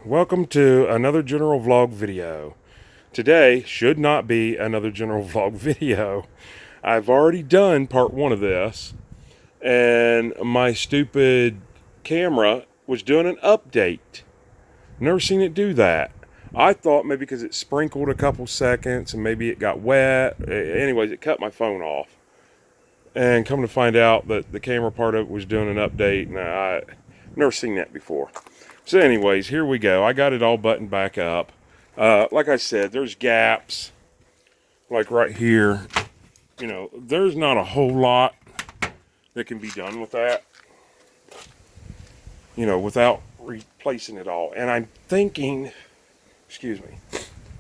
Welcome to another general vlog video. Today should not be another general vlog video. I've already done part one of this, and my stupid camera was doing an update. Never seen it do that. I thought maybe because it sprinkled a couple seconds and maybe it got wet. Anyways, it cut my phone off. And come to find out that the camera part of it was doing an update, and I've never seen that before. So anyways, here we go. I got it all buttoned back up. Like I said, there's gaps, like right here. You know, there's not a whole lot that can be done with that, you know, without replacing it all. And I'm thinking,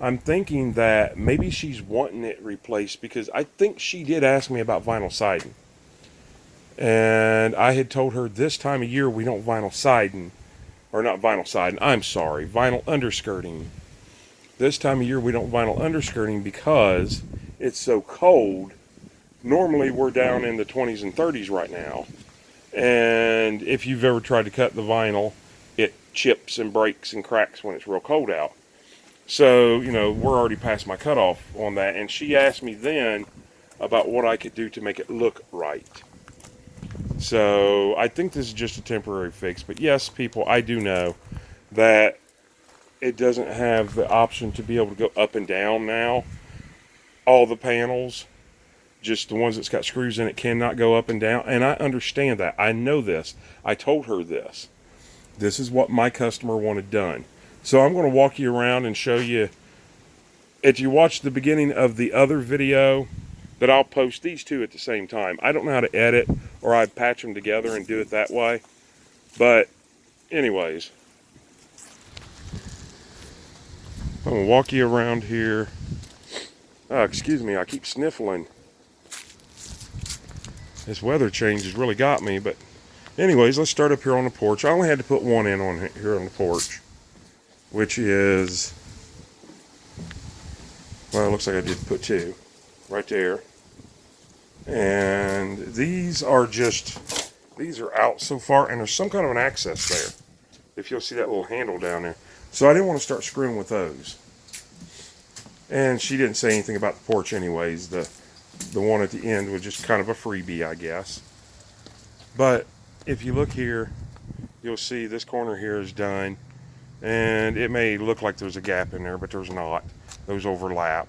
I'm thinking that maybe she's wanting it replaced because I think she did ask me about vinyl siding. And I had told her this time of year we don't vinyl siding. Or not vinyl siding, I'm sorry, vinyl underskirting. This time of year we don't vinyl underskirting because it's so cold. Normally we're down in the 20s and 30s right now. And if you've ever tried to cut the vinyl, it chips and breaks and cracks when it's real cold out. So, you know, we're already past my cutoff on that. And she asked me then about what I could do to make it look right. So I think this is just a temporary fix. But yes, people, I do know that it doesn't have the option to be able to go up and down now. All the panels, just the ones that's got screws in it, cannot go up and down. And I understand that. I know this. I told her this. This is what my customer wanted done. So I'm going to walk you around and show you. If you watch the beginning of the other video, that I'll post these two at the same time. I don't know how to edit, or I patch them together and do it that way. But anyways, I'm going to walk you around here. Excuse me, I keep sniffling. This weather change has really got me. But anyways, let's start up here on the porch. I only had to put one in on here on the porch, which is, well, it looks like I did put two right there. And these are out so far, and there's some kind of an access there, if you'll see that little handle down there. So I didn't want to start screwing with those. And she didn't say anything about the porch anyways. The one at the end was just kind of a freebie, I guess. But if you look here, you'll see this corner here is done, and it may look like there's a gap in there, but there's not. Those overlap.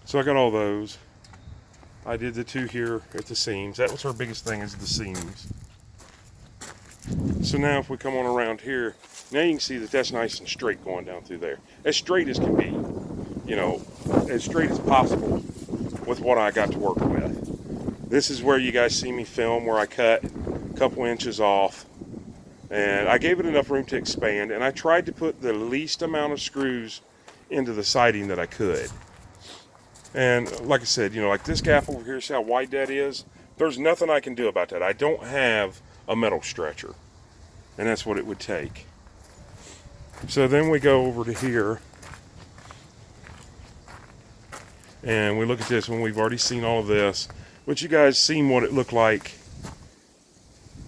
So I got all those. I did the two here at the seams. That was her biggest thing, is the seams. So now if we come on around here, now you can see that that's nice and straight going down through there. As straight as can be. You know, as straight as possible with what I got to work with. This is where you guys see me film, where I cut a couple inches off. And I gave it enough room to expand. And I tried to put the least amount of screws into the siding that I could. And like I said, you know, like this gap over here, see how wide that is? There's nothing I can do about that. I don't have a metal stretcher. And that's what it would take. So then we go over to here. And we look at this when we've already seen all of this. But you guys seen what it looked like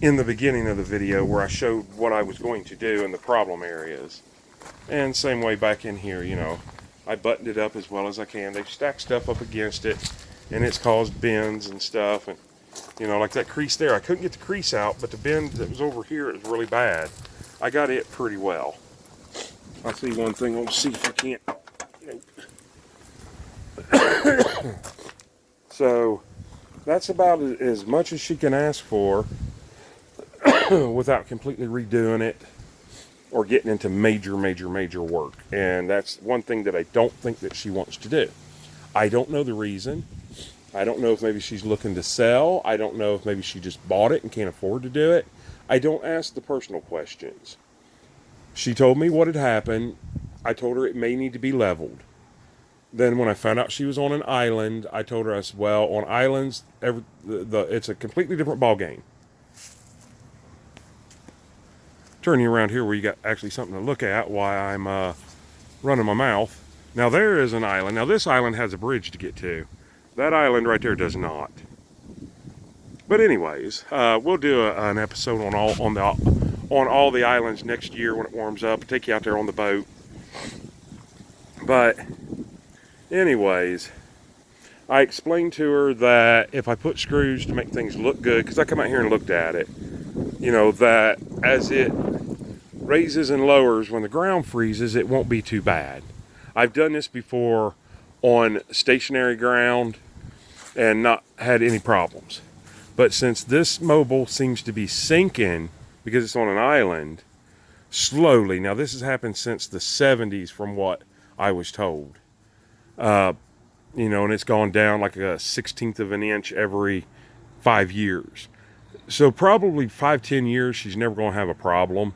in the beginning of the video, where I showed what I was going to do in the problem areas. And same way back in here, you know. I buttoned it up as well as I can. They've stacked stuff up against it, and it's caused bends and stuff. And, you know, like that crease there, I couldn't get the crease out, but the bend that was over here is really bad. I got it pretty well. I'll see one thing. Let's see if I can't. Nope. So that's about as much as she can ask for without completely redoing it or getting into major work. And that's one thing that I don't think that she wants to do. I don't know the reason. I don't know if maybe she's looking to sell. I don't know if maybe she just bought it and can't afford to do it. I don't ask the personal questions. She told me what had happened. I told her it may need to be leveled. Then when I found out she was on an island, I told her, I said, well, on islands, it's a completely different ball game. Turn you around here where you got actually something to look at while I'm running my mouth. Now there is an island. Now this island has a bridge to get to. That island right there does not. But anyways, we'll do an episode on on all the islands next year when it warms up. I'll take you out there on the boat. But anyways, I explained to her that if I put screws to make things look good, because I come out here and looked at it, you know, that as it raises and lowers when the ground freezes, it won't be too bad. I've done this before on stationary ground and not had any problems. But since this mobile seems to be sinking because it's on an island slowly, now this has happened since the 70s from what I was told. You know, and it's gone down like a 1/16 of an inch every 5 years. So probably 5-10 years, she's never going to have a problem.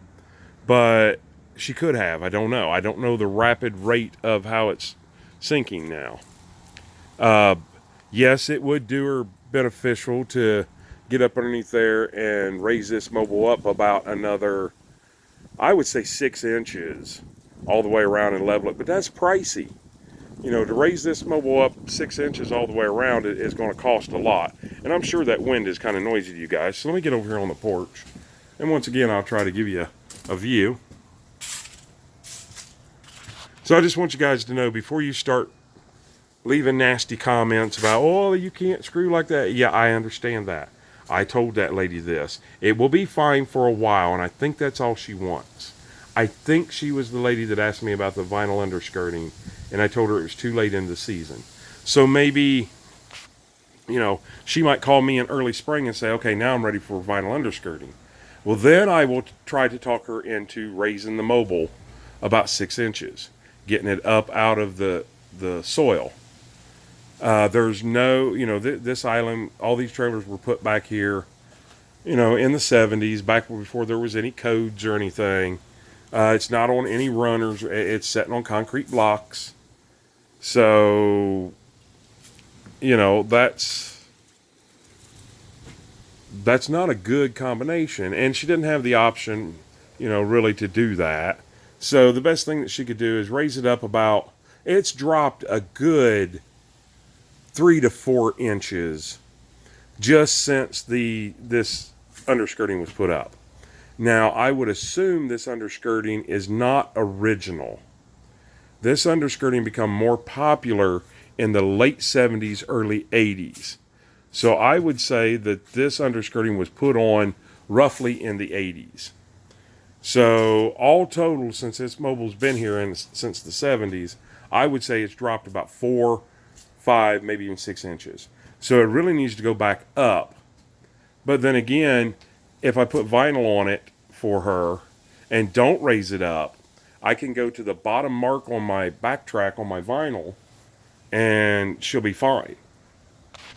But she could have. I don't know. I don't know the rapid rate of how it's sinking now. Yes, it would do her beneficial to get up underneath there and raise this mobile up about another, I would say 6 inches all the way around and level it. But that's pricey. You know, to raise this mobile up 6 inches all the way around is going to cost a lot. And I'm sure that wind is kind of noisy to you guys. So let me get over here on the porch. And once again, I'll try to give you a view. So I just want you guys to know, before you start leaving nasty comments about, oh, you can't screw like that. Yeah, I understand that. I told that lady this. It will be fine for a while, and I think that's all she wants. I think she was the lady that asked me about the vinyl underskirting, and I told her it was too late in the season. So maybe, you know, she might call me in early spring and say, okay, now I'm ready for vinyl underskirting. Well, then I will try to talk her into raising the mobile about 6 inches, getting it up out of the soil. There's no, you know, this island, all these trailers were put back here, you know, in the 70s, back before there was any codes or anything. It's not on any runners. It's sitting on concrete blocks. So, you know, that's not a good combination. And she didn't have the option, you know, really to do that. So the best thing that she could do is raise it up about, it's dropped a good 3 to 4 inches just since this underskirting was put up. Now, I would assume this underskirting is not original. This underskirting became more popular in the late 70s, early 80s. So I would say that this underskirting was put on roughly in the 80s. So all total, since this mobile's been here since the 70s, I would say it's dropped about 4, 5, maybe even 6 inches. So it really needs to go back up. But then again, if I put vinyl on it for her and don't raise it up, I can go to the bottom mark on my backtrack on my vinyl and she'll be fine,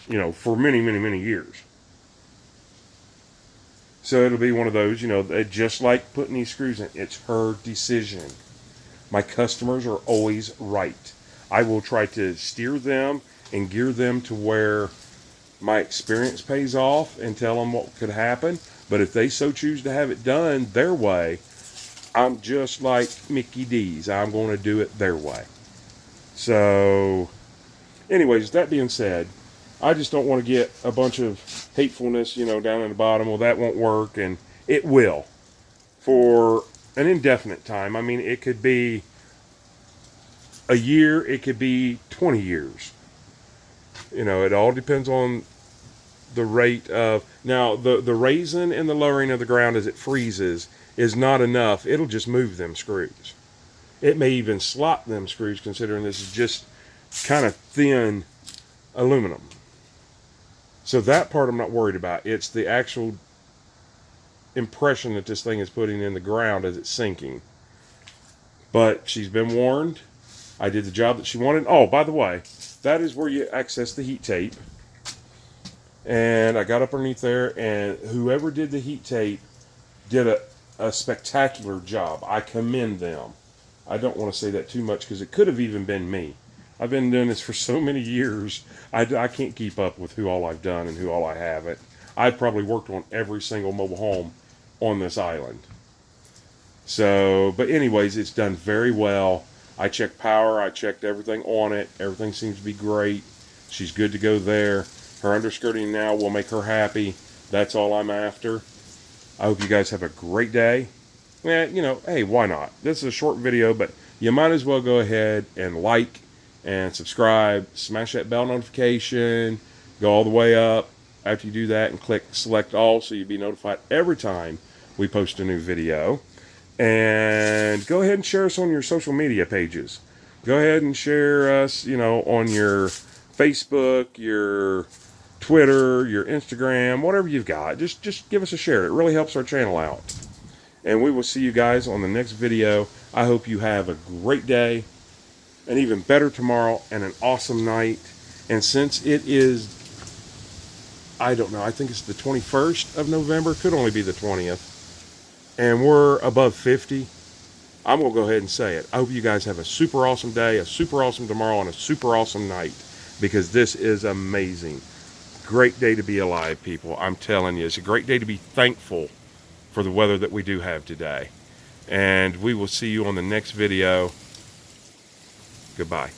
you know, for many, many, many years. So it'll be one of those, you know, just like putting these screws in, it's her decision. My customers are always right. I will try to steer them and gear them to where my experience pays off and tell them what could happen. But if they so choose to have it done their way, I'm just like Mickey D's. I'm going to do it their way. So, anyways, that being said, I just don't want to get a bunch of hatefulness, you know, down in the bottom. Well, that won't work. And it will for an indefinite time. I mean, it could be a year. It could be 20 years. You know, it all depends on the rate of, now the raising and the lowering of the ground as it freezes is not enough. It'll just move them screws. It may even slot them screws, considering this is just kind of thin aluminum. So that part I'm not worried about. It's the actual impression that this thing is putting in the ground as it's sinking. But she's been warned. I did the job that she wanted. Oh, by the way, that is where you access the heat tape. And I got up underneath there, and whoever did the heat tape did a spectacular job. I commend them. I don't want to say that too much because it could have even been me. I've been doing this for so many years. I can't keep up with who all I've done and who all I haven't. I've probably worked on every single mobile home on this island. So, but anyways, it's done very well. I checked power. I checked everything on it. Everything seems to be great. She's good to go there. Her underskirting now will make her happy. That's all I'm after. I hope you guys have a great day. Yeah, you know, hey, why not? This is a short video, but you might as well go ahead and like and subscribe, smash that bell notification, go all the way up after you do that and click select all so you'll be notified every time we post a new video. And go ahead and share us on your social media pages. Go ahead and share us, you know, on your Facebook, your Twitter, your Instagram, whatever you've got. Just give us a share. It really helps our channel out. And we will see you guys on the next video. I hope you have a great day, an even better tomorrow, and an awesome night. And since it is, I don't know, I think it's the 21st of November, could only be the 20th, and we're above 50, I'm going to go ahead and say it. I hope you guys have a super awesome day, a super awesome tomorrow, and a super awesome night, because this is amazing. Great day to be alive, people. I'm telling you, it's a great day to be thankful for the weather that we do have today. And we will see you on the next video. Goodbye.